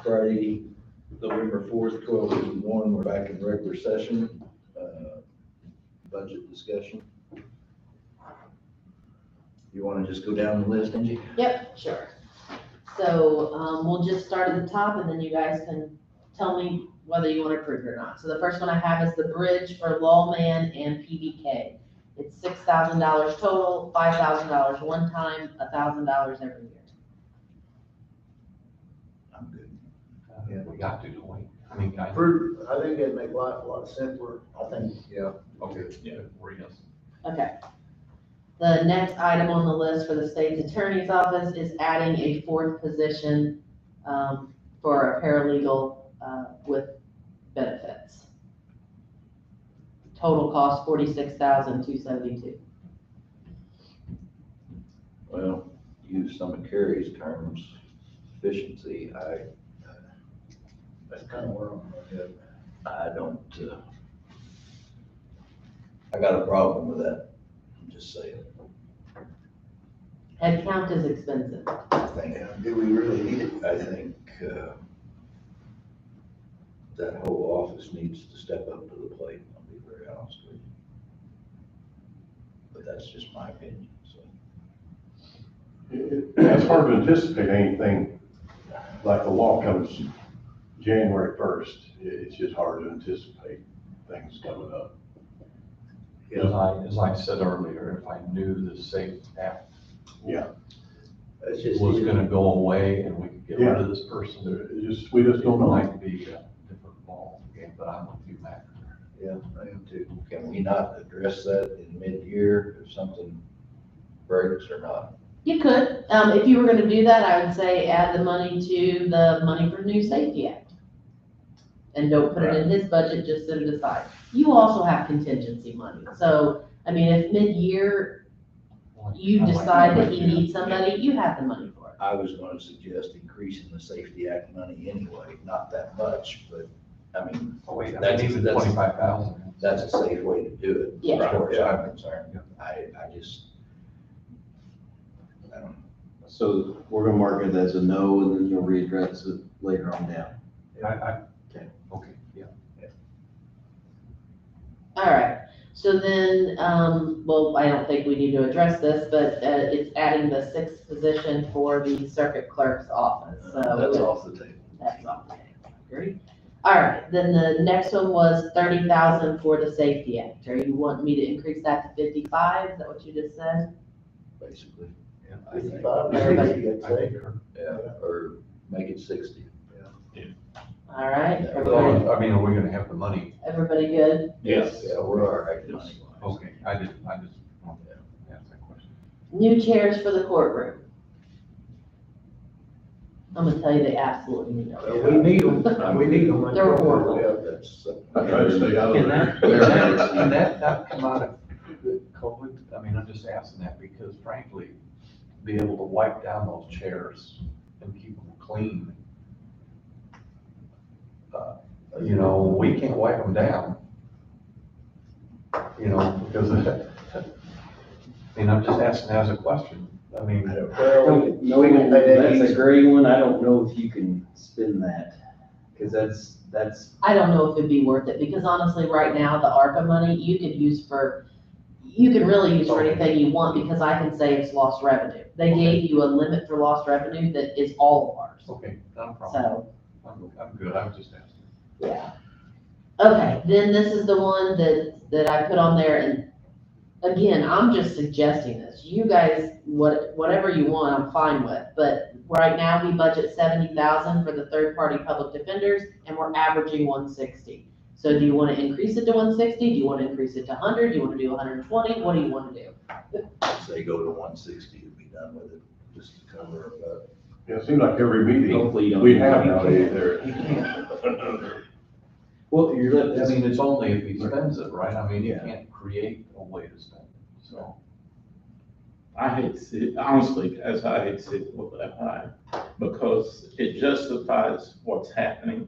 Friday, November 4th, 12:51, we're back in regular session, budget discussion. You want to just go down the list, Angie? Yep, sure. So, we'll just start at the top and then you guys can tell me whether you want to approve it or not. So the first one I have is the bridge for Lawman and PBK. It's $6,000 total, $5,000 one time, $1,000 every year. I'm good. Yeah, we got to, don't we? I mean, I think it'd make life a lot simpler, I think. Yeah. okay, yeah, we're yes. Okay. The next item on the list for the state's attorney's office is adding a fourth position for a paralegal with benefits. Total cost $46,272. Well, use some of Carrie's terms, efficiency, That's kind of where I'm at. I don't, I got a problem with that, I'm just saying. Head count is expensive. I think, Do we really need it? I think, that whole office needs to step up to the plate, I'll be very honest with you. But that's just my opinion, so. It's hard to anticipate anything like the law comes January 1st. It's just hard to anticipate things coming up. As I said earlier, if I knew the SAFE Act That's just. was gonna go away and we could get rid of this person, We just it don't know. might be a different ball game, but I'm with you, Mac. Yeah, I am too. Can we not address that in mid-year if something breaks or not? You could, if you were gonna do that, I would say add the money to the money for New Safety Act. And don't put it in his budget, just set it aside. You also have contingency money, so, I mean, if mid-year you decide that he needs somebody, you have the money for it. I was gonna suggest increasing the Safety Act money anyway, not that much, but, I mean, Oh, wait, That's- even that's- 25,000. that's a safe way to do it, Yeah. as far as I'm concerned. I just, I don't, So we're gonna mark it as a no, and then you'll readdress it later on down. Okay, yeah. All right, so then, well, I don't think we need to address this, but, it's adding the sixth position for the circuit clerk's office, so. that's off the table. That's off the table, I agree. All right, then the next one was 30,000 for the Safety Act. Are you wanting me to increase that to 55? Is that what you just said? Basically. Yeah. I think, 55, Everybody- 60, I'd I say. think her- yeah, or make it 60. All right, Yeah. everybody, Well, I mean, are we gonna have the money? everybody good? Yes. Yeah, we're all right money-wise. Okay, I just wanted to ask that question. New chairs for the courtroom. I'm gonna tell you, they absolutely need them. We need them, we need them. They're horrible. Yeah, that's, I try to stay out Can of that, there. can that not come out of COVID? I mean, I'm just asking that because frankly, be able to wipe down those chairs and keep them clean. You know, we can't wipe them down. You know, because, I mean, I'm just asking as a question. I mean, I don't, Well, we can pay that That's a easy. gray one. I don't know if you can spin that, because that's, I don't know if it'd be worth it, because honestly, right now, the ARPA money, you could use for, you can really use for anything you want, because I can say it's lost revenue. They gave you a limit for lost revenue that is all of ours, okay, not a problem. so. I'm good, I was just asking. Yeah. Okay, then this is the one that I put on there, and again, I'm just suggesting this. You guys, whatever you want, I'm fine with, but right now, we budget 70,000 for the third-party public defenders, and we're averaging 160. So do you wanna increase it to 160? Do you wanna increase it to 100? Do you wanna do 120? What do you wanna do? say go to 160 and be done with it, just to cover our butt. Yeah, it seems like every meeting hopefully you don't. we have nowadays You can't. Well, you're, I mean, it's only if he spends it, right? I mean, you can't create a way to spend it, so. I hate to see it, honestly, guys, I hate to see it go that high, because it justifies what's happening,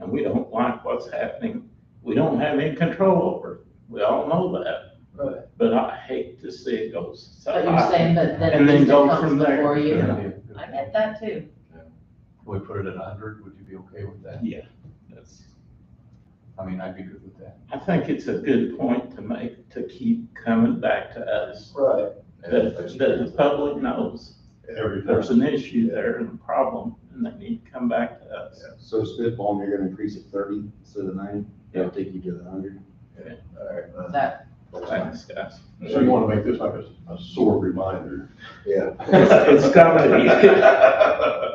and we don't like what's happening. We don't have any control over it, we all know that. Right. But I hate to see it go so But you're high. saying, but then And at then least it go comes from there. before you. Yeah. I get that too. we put it at 100, would you be okay with that? Yeah, that's, I mean, I'd be good with that. I think it's a good point to make, to keep coming back to us. Right. That the public knows Every time. there's an issue there and a problem, and they need to come back to us. So spitball, you're gonna increase it 30 instead of 90, that'll take you to the 100. All right. That, Thanks, guys. So you wanna make this like a sore reminder? Yeah. It's coming.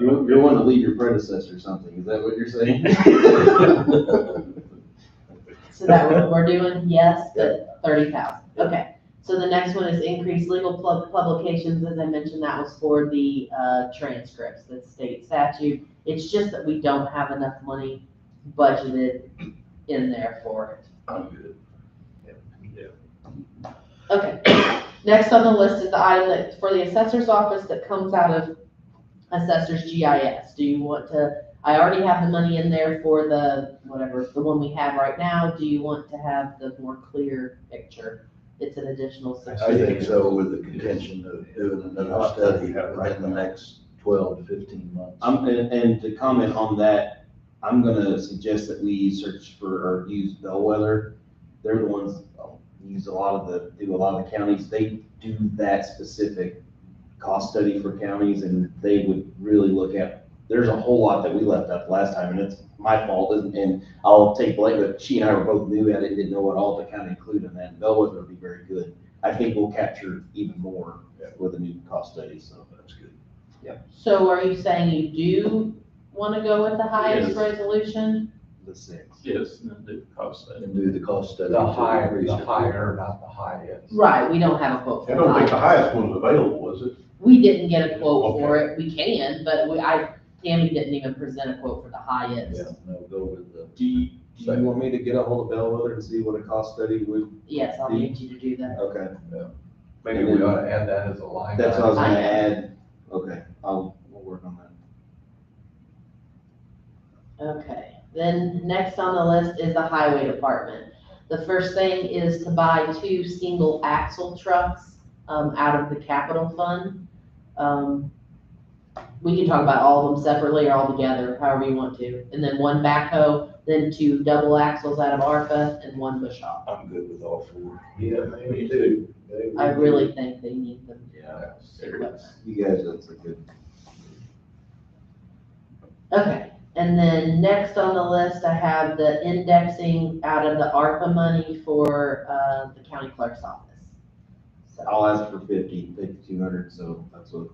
You're wanting to leave your predecessor or something, is that what you're saying? so that what we're doing, yes, but 30,000, okay. So the next one is increased legal publications, as I mentioned, that was for the, transcripts, the state statute. It's just that we don't have enough money budgeted in there for it. I'm good. Okay, next on the list is the item that, for the assessor's office that comes out of assessor's GIS. Do you want to, I already have the money in there for the, whatever, the one we have right now. Do you want to have the more clear picture? It's an additional I 60. think so, with the contention of doing another study within the next 12 to 15 months. And to comment on that, I'm gonna suggest that we search for, or use Bellwether. They're the ones, use a lot of the counties, they do that specific cost study for counties, and they would really look at, there's a whole lot that we left out last time, and it's my fault, and I'll take blame, but she and I were both new at it, didn't know what all to kind of include in that, and Bellwether would be very good. I think we'll capture even more with a new cost study, so. That's good. So are you saying you do want to go with the highest Yes. resolution? The 6. Yes, and then do cost study. And do the cost study. The to higher, increase the it. higher, not the highest. Right, we don't have a quote I for don't think the the highest one's available, is it? We didn't get a quote for it, we can, but Tammy didn't even present a quote for the highest. Yeah, no, go with the, Do you want me to get a hold of Bellwether and see what a cost study would, Yes, I'll need you to do that. okay. Maybe we ought to add that as a line. That's what I was gonna I- add, okay, we'll work on that. Okay, then next on the list is the highway department. The first thing is to buy 2 single axle trucks, out of the capital fund. We can talk about all of them separately or all together, however you want to. And then 1 backhoe, then 2 double axles out of ARPA, and 1 bush hog. I'm good with all 4. Yeah, me too. I really think they need them. Yeah. equipped. You guys, that's a good. Okay, and then next on the list, I have the indexing out of the ARPA money for, the county clerk's office. So- I'll ask for 5,200, so that's what.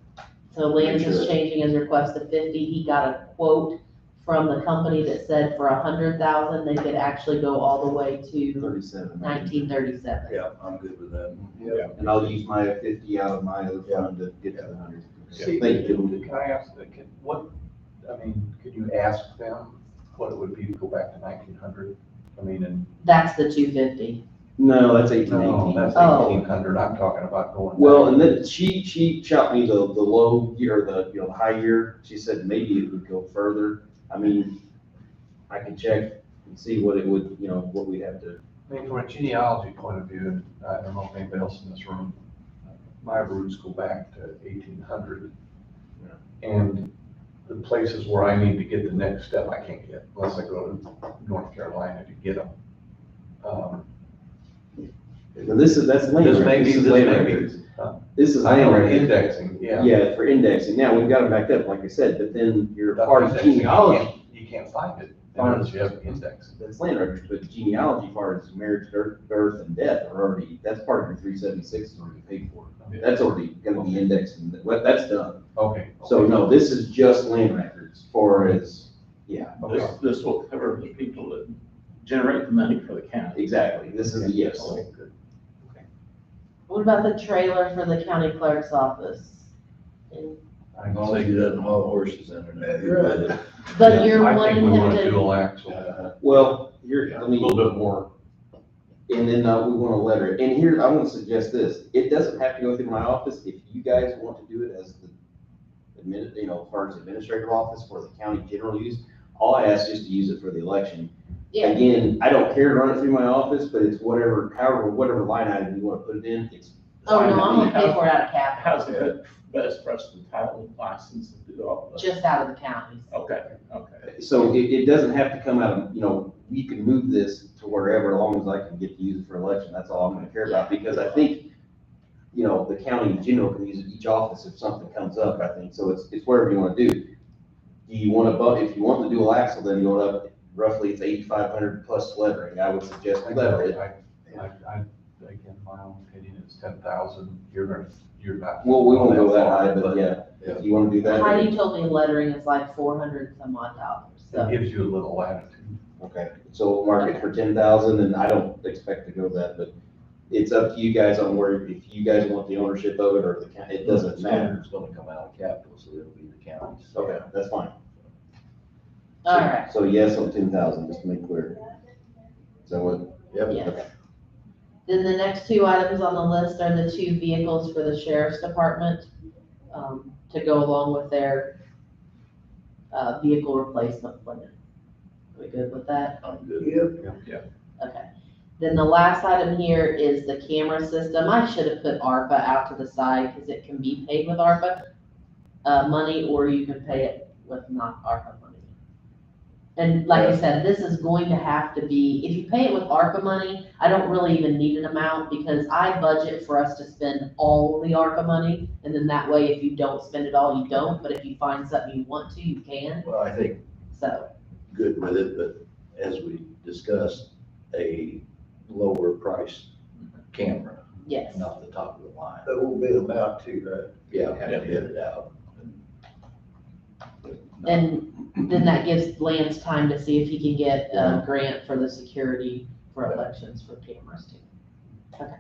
So Lance Sure. is changing his request to 50. He got a quote from the company that said for 100,000, they could actually go all the way to 37. 1937. Yeah, I'm good with that. Yeah. And I'll use my 50 out of my other fund to get to the 100. See, Thank you. can I ask, could you ask them what it would be to go back to 1900? I mean, and. That's the 250. No, that's No, 1818. that's Oh. 1800, I'm talking about going. Well, back. and then she shot me the low year, the high year. She said maybe it would go further. I mean, I can check and see what it would, what we'd have to. I mean, from a genealogy point of view, I don't know if anybody else in this room, my roots go back to 1800. And the places where I need to get the next step, I can't get unless I go to North Carolina to get them. Now that's land. This may records. be, This is this land may be. records. Huh? This is I land know records. indexing, yeah. Yeah, for indexing. Now, we've got them backed up, like I said, but then your That's part of indexing. genealogy, You can't find it unless you have the index. that's land records, but genealogy part is marriage, birth, and death are already, that's part of your 376 is already paid for. That's already gonna be indexed, and that's done. Okay. So no, this is just land records for as, yeah, This will cover the people that generate the money for the county. exactly. This is, yes. Okay, good. What about the trailer for the county clerk's office? And- I As long as he doesn't haul horses in it. But you're I think wanting we him want a to, dual axle. Well, here, A let me. little bit more. And then we want to letter it. And here, I want to suggest this. It doesn't have to go through my office. If you guys want to do it as the as far as administrative office for the county general use, all I ask is to use it for the election. yeah, Again, I don't care to run it through my office, but it's whatever line item you want to put it in, it's. oh fine no, with I'm me. gonna pay for it out of capital, How's it best for us to title, license, and do all that? just out of the counties. Okay. so it doesn't have to come out of, we can move this to wherever, as long as I can get to use it for election, that's all I'm gonna care about, because I think, the county in general can use it, each office if something comes up, I think, so it's whatever you wanna do. Do you wanna, if you want the dual axle, then you go up, roughly it's 8,500 plus lettering, I would suggest letter it. Again, my own opinion is 10,000, you're not. Well, we won't go that high, but yeah, if you wanna do that. Heidi told me lettering is like $400 some odd dollars, It so. gives you a little latitude. Okay, so we'll mark it for 10,000, and I don't expect to go that, but it's up to you guys on where, if you guys want the ownership of it, or the county, it doesn't matter. It's gonna come out of capital, so it'll be the county's. Okay, that's fine. All right, So yes on 10,000, just to make clear. Is that what? Yep. yes. Then the next two items on the list are the two vehicles for the sheriff's department, to go along with their, vehicle replacement plan. Are we good with that? I'm good. Yep. Okay. Then the last item here is the camera system. I should have put ARPA out to the side because it can be paid with ARPA money, or you can pay it with not ARPA money. And like I said, this is going to have to be, if you pay it with ARPA money, I don't really even need an amount because I budget for us to spend all the ARPA money. And then that way, if you don't spend it all, you don't. But if you find something you want to, you can. Well, I think So, good with it, but as we discussed, a lower price camera, yes. not the top of the line. That will be the amount too, right? Yeah, have to hit it out. And then that gives Lance time to see if he can get a grant for the security for elections for cameras too. Okay.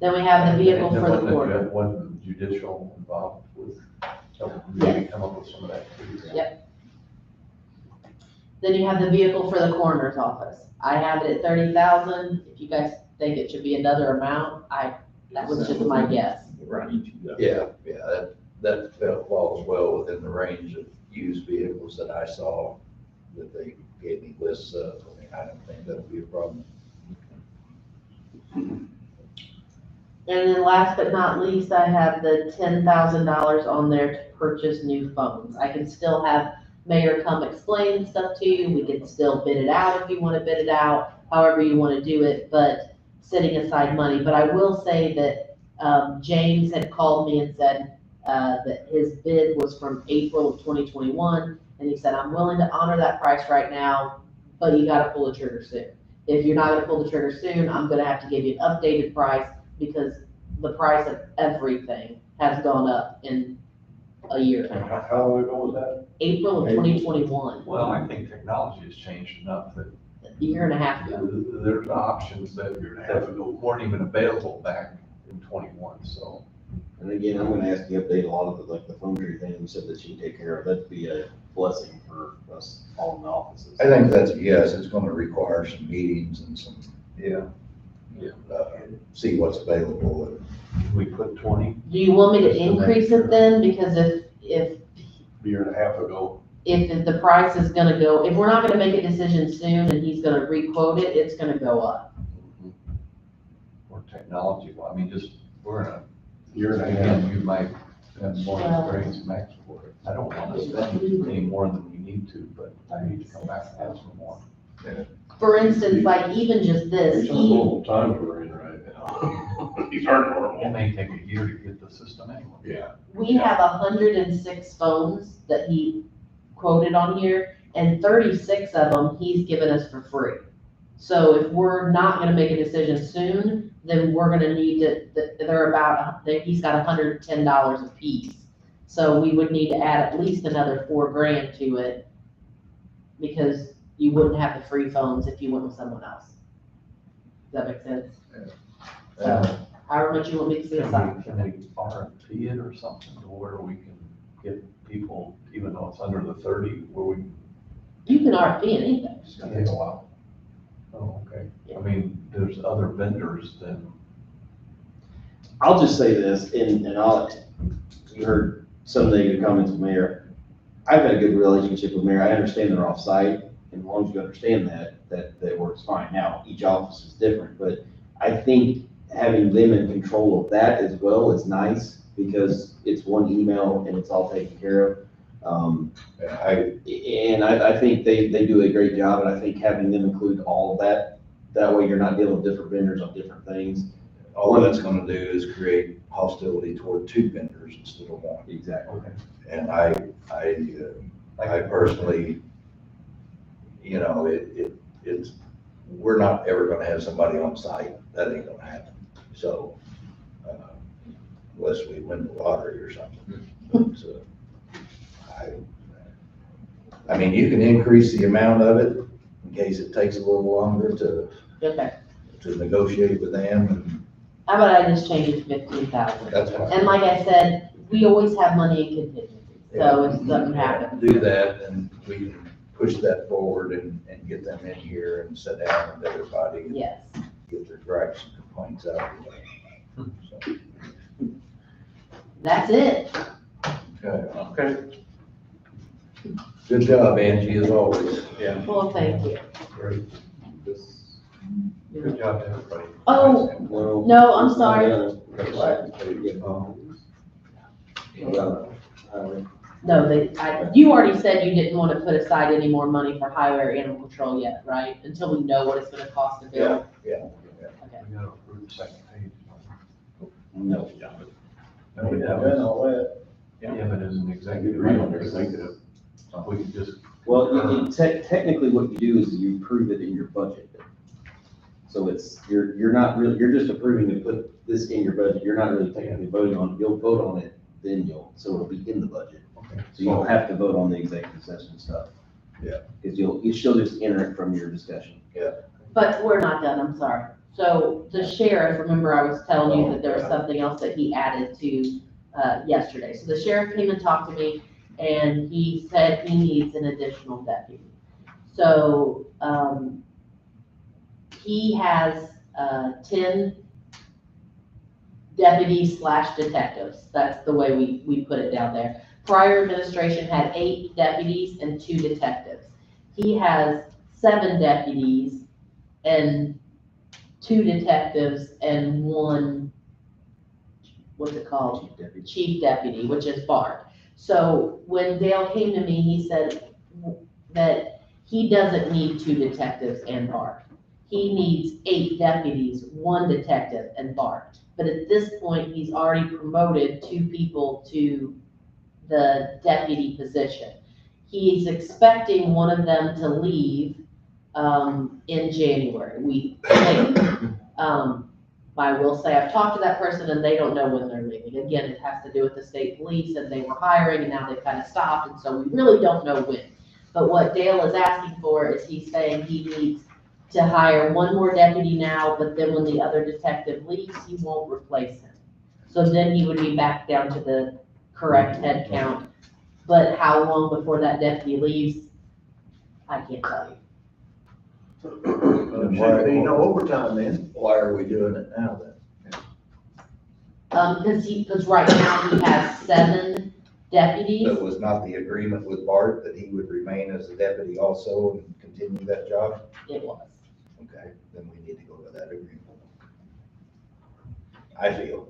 Then we have the vehicle for the court. One judicial involved with, maybe come up with some of that too. Yep. Then you have the vehicle for the coroner's office. I have it at 30,000. If you guys think it should be another amount, that was just my guess. Range. Yeah, that falls well within the range of used vehicles that I saw that they gave me lists of. I mean, I don't think that'll be a problem. And then last but not least, I have the $10,000 on there to purchase new phones. I can still have Mayor come explain stuff to you. We can still bid it out if you want to bid it out, however you want to do it, but setting aside money. But I will say that James had called me and said that his bid was from April of 2021. And he said, I'm willing to honor that price right now, but you got to pull the trigger soon. If you're not going to pull the trigger soon, I'm going to have to give you an updated price because the price of everything has gone up in a year. How long ago was that? April of 2021, Well, I think technology has changed enough that a year and a half ago. there's options that weren't even available back in 21, so. And again, I'm gonna ask you to update a lot of the, like the phone tree thing you said that you take care of. That'd be a blessing for us all in the offices. I think that's a yes. It's gonna require some meetings and some, Yeah. see what's available. Can we put 20? Do you want me to increase it then? Because if A year and a half ago. the price is gonna go, if we're not gonna make a decision soon and he's gonna re-quote it, it's gonna go up. Or technology, well, I mean, just, we're in a, Year and a half. again, you might have more Well- experience, Max, for it. I don't want to spend any more than we need to, but I need to come back and ask for more. For instance, like even just this, These are normal times we're in right now. These aren't It normal. may take a year to get the system anyway. Yeah. we have 106 phones that he quoted on here, and 36 of them he's given us for free. So if we're not gonna make a decision soon, then we're gonna need to, he's got $110 a piece. So we would need to add at least another $4,000 to it, because you wouldn't have the free phones if you went with someone else. Does that make sense? So, however much you want me to see aside. Can they RFP it or something, to where we can get people, even though it's under the 30, where we, You can RFP anything. it's gonna take a while? Oh, okay. I mean, there's other vendors than, I'll just say this, and you heard some negative comments with Mayor. I've had a good relationship with Mayor. I understand they're off-site, and as long as you understand that works fine. Now, each office is different, but I think having them in control of that as well is nice, because it's one email and it's all taken care of. I, I think they do a great job, and I think having them include all of that way you're not dealing with different vendors on different things. all that's gonna do is create hostility toward two vendors instead of one. Exactly. And I personally, you know, it's, we're not ever gonna have somebody on site. That ain't gonna happen. So, unless we win the lottery or something. So, I mean, you can increase the amount of it in case it takes a little longer Okay, to negotiate with them, and how about I just change it to 15,000? that's fine. And like I said, we always have money in contingency, so if something happens. Do that, and we can push that forward and get them in here and sit down with everybody and Yes, get their gripes and complaints out of the way. So, that's it. okay. Okay. Good job, Angie, as always. Yeah. Well, thank you. Great. Good job to everybody. Oh, Well, no, I'm sorry. No, you already said you didn't want to put aside any more money for highway or animal control yet, right? Until we know what it's gonna cost to build? Yeah. Okay. We gotta approve the second page. No. No, we Done haven't. all that. Yeah, but as an executive. Agreed on executive. We could just. Well, technically what you do is you approve it in your budget. So you're not really, you're just approving to put this in your budget. You're not really technically voting on it. You'll vote on it, then so it'll be in the budget. Okay. So you don't have to vote on the executive session stuff. Yeah. Because you still just enter it from your discussion. But we're not done, I'm sorry. So the sheriff, remember I was telling you that there was something else that he added to, yesterday. So the sheriff came and talked to me, and he said he needs an additional deputy. So, he has, 10 deputies / detectives. That's the way we put it down there. Prior administration had 8 deputies and 2 detectives. He has 7 deputies and 2 detectives and 1, what's it called? Chief deputy, which is Bart. So when Dale came to me, he said that he doesn't need 2 detectives and Bart. He needs 8 deputies, 1 detective, and Bart. But at this point, he's already promoted 2 people to the deputy position. He's expecting one of them to leave in January, we think. I will say, I've talked to that person and they don't know when they're leaving. Again, it has to do with the state police, and they were hiring and now they've kind of stopped, and so we really don't know when. But what Dale is asking for is, he's saying he needs to hire 1 more deputy now, but then when the other detective leaves, he won't replace him. So then he would be back down to the correct head count. But how long before that deputy leaves, I can't tell you. Shouldn't be no overtime then. Why are we doing it now then? Because right now he has 7 deputies. That was not the agreement with Bart that he would remain as a deputy also and continue that job? It was. Okay, then we need to go to that agreement. I feel,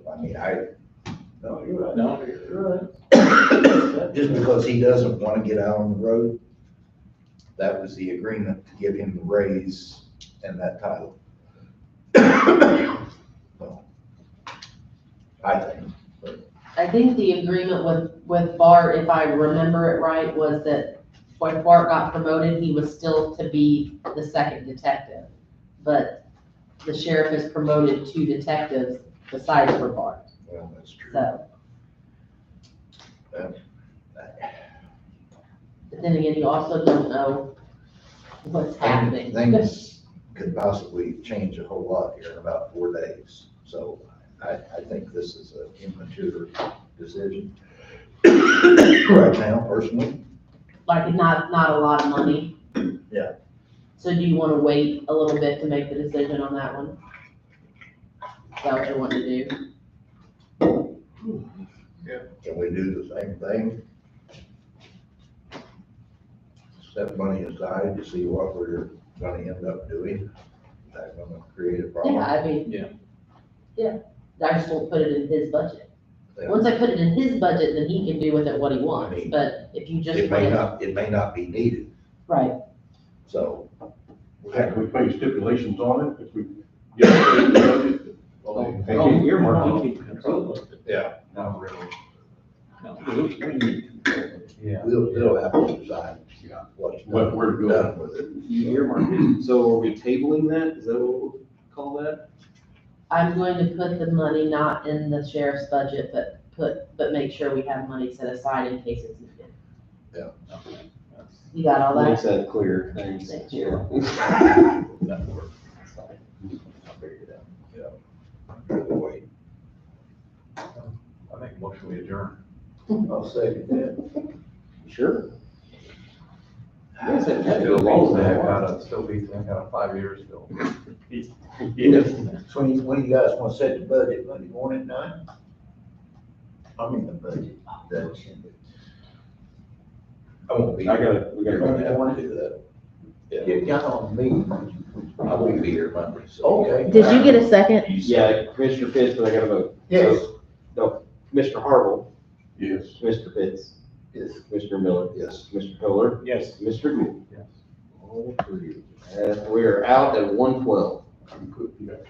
No, you're right. No. You're right. just because he doesn't want to get out on the road, that was the agreement to give him the raise and that title. Well, I think, I think the agreement with Bart, if I remember it right, was that when Bart got promoted, he was still to be the 2nd detective. But the sheriff has promoted 2 detectives besides for Bart, well, that's true. so. But then again, you also don't know what's happening. Things could possibly change a whole lot here in about 4 days. So I think this is an immature decision right now, personally. Like not a lot of money. Yeah. So do you want to wait a little bit to make the decision on that one? Is that what you want to do? Can we do the same thing? Set money aside to see what we're gonna end up doing? Is that gonna create a problem? Yeah, I mean. Yeah. Yeah, I just won't put it in his budget. Once I put it in his budget, then he can do with it what he I wants, mean, but if you just. It put it may not be needed, Right, so. Can we put stipulations on it if we get the budget? Oh, earmark, you can Control of it. Yeah. Not really. No, we need control of it. Yeah. We'll have to decide what's What we're doing. done with it. you earmark it. So are we tabling that? Is that what we'll call that? I'm going to put the money not in the sheriff's budget, but make sure we have money set aside in case it's needed. Okay, that's- You got all that? Makes that clear, thanks. Thank Yeah. that works. I'll figure it out. Yeah. Wait. I think motion we adjourn. I'll second that. Sure. You guys haven't had a Still good be long thinking time. out of, still be thinking out of 5 years still. Yes. So when you guys want to set the budget, Monday morning, 9? I mean, the budget. I won't be. We gotta go. Monday morning. Do that. Yeah, Get down on the meeting. I won't be here Monday, so. Okay. Did you get a second? Yeah, Commissioner Pitts, but I gotta vote. Yes. So, no, Commissioner Harville, Yes. Commissioner Pitts, Yes. Commissioner Miller, Yes. Commissioner Pillar, Yes. Commissioner Gould. Yes. All three. We are out at 1:12. You got